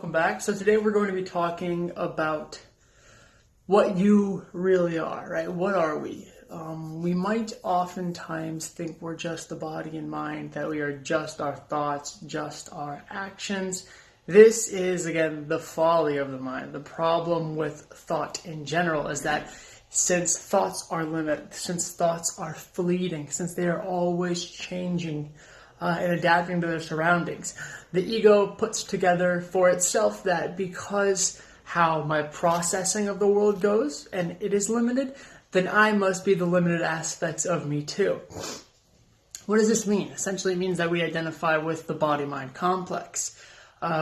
welcome back. So today we're going to be talking about what you really are, right? What are we? We might oftentimes think we're just the body and mind, that we are just our thoughts, just our actions. This is, again, the folly of the mind. The problem with thought in general is that since thoughts are limited, since thoughts are fleeting, since they are always changing and adapting to their surroundings, the ego puts together for itself that because how my processing of the world goes, and it is limited, then I must be the limited aspects of me too. What does this mean? Essentially, it means that we identify with the body-mind complex.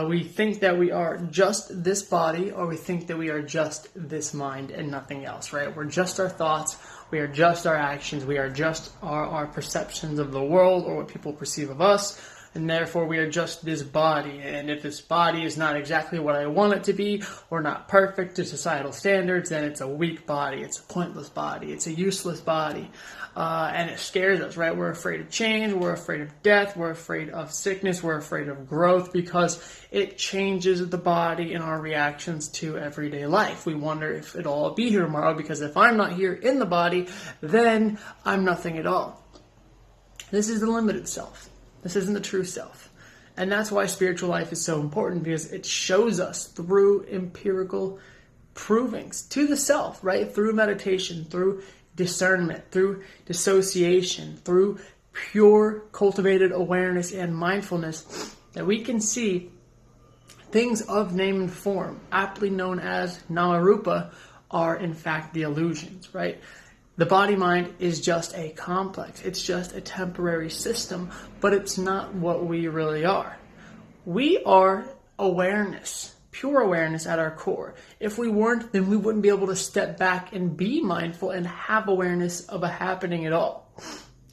We think that we are just this body, or we think that we are just this mind and nothing else, right? We're just our thoughts, we are just our actions, we are just our perceptions of the world or what people perceive of us, and therefore we are just this body. And if this body is not exactly what I want it to be, or not perfect to societal standards, then it's a weak body, it's a pointless body, it's a useless body. And it scares us, right? We're afraid of change, we're afraid of death, we're afraid of sickness, we're afraid of growth because it changes the body and our reactions to everyday life. We wonder if it'll all be here tomorrow, because if I'm not here in the body, then I'm nothing at all. This is the limited self. This isn't the true self. And that's why spiritual life is so important, because it shows us through empirical provings to the self, right? Through meditation, through discernment, through dissociation, through pure cultivated awareness and mindfulness, that we can see things of name and form, aptly known as Namarupa, are in fact the illusions, right? The body-mind is just a complex. It's just a temporary system, but it's not what we really are. We are awareness. Pure awareness at our core. If we weren't, then we wouldn't be able to step back and be mindful and have awareness of a happening at all.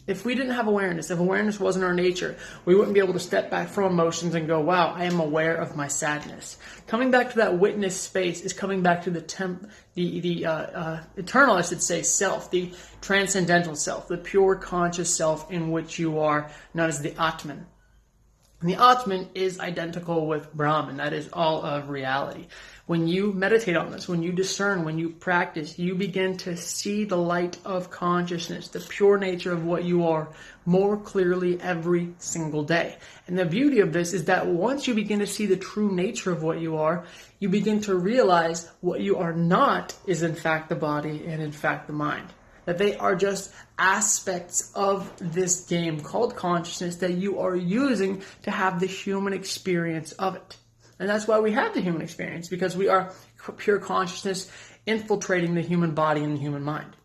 If we didn't have awareness, if awareness wasn't our nature, we wouldn't be able to step back from emotions and go, wow, I am aware of my sadness. Coming back to that witness space is coming back to the eternal, I should say, self, the transcendental self, the pure conscious self in which you are, known as the Atman. And the Atman is identical with Brahman. That is all of reality. When you meditate on this, when you discern, when you practice, you begin to see the light of consciousness, the pure nature of what you are, more clearly every single day. And the beauty of this is that once you begin to see the true nature of what you are, you begin to realize what you are not is in fact the body and in fact the mind. That they are just aspects of this game called consciousness that you are using to have the human experience of it. And that's why we have the human experience, because we are pure consciousness infiltrating the human body and the human mind.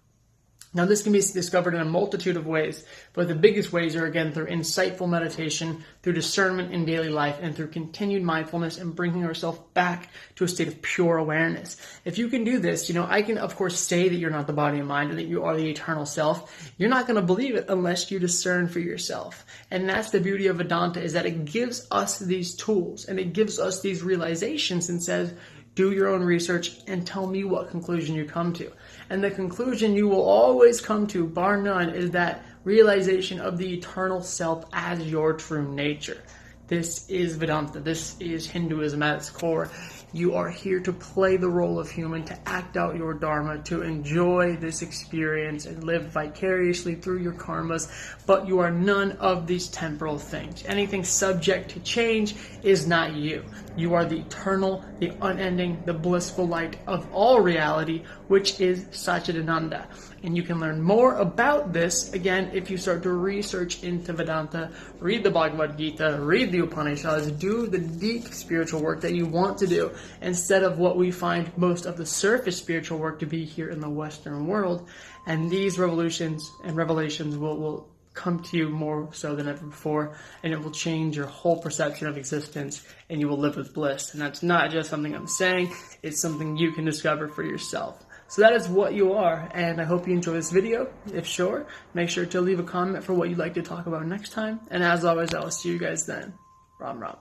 Now, this can be discovered in a multitude of ways, but the biggest ways are, again, through insightful meditation, through discernment in daily life, and through continued mindfulness and bringing ourselves back to a state of pure awareness. If you can do this, I can, of course, say that you're not the body and mind and that you are the eternal self. You're not going to believe it unless you discern for yourself. And that's the beauty of Vedanta, is that it gives us these tools and it gives us these realizations and says, do your own research and tell me what conclusion you come to. And the conclusion you will always come to, bar none, is that realization of the eternal self as your true nature. This is Vedanta. This is Hinduism at its core. You are here to play the role of human, to act out your dharma, to enjoy this experience and live vicariously through your karmas, but you are none of these temporal things. Anything subject to change is not you. You are the eternal, the unending, the blissful light of all reality, which is Satchidananda. And you can learn more about this, again, if you start to research into Vedanta, read the Bhagavad Gita, read the Upanishads, do the deep spiritual work that you want to do, instead of what we find most of the surface spiritual work to be here in the Western world. And these revolutions and revelations will come to you more so than ever before, and it will change your whole perception of existence, and you will live with bliss. And that's not just something I'm saying, it's something you can discover for yourself. So that is what you are, and I hope you enjoy this video. If sure, make sure to leave a comment for what you'd like to talk about next time. And as always, I will see you guys then. Ram Ram.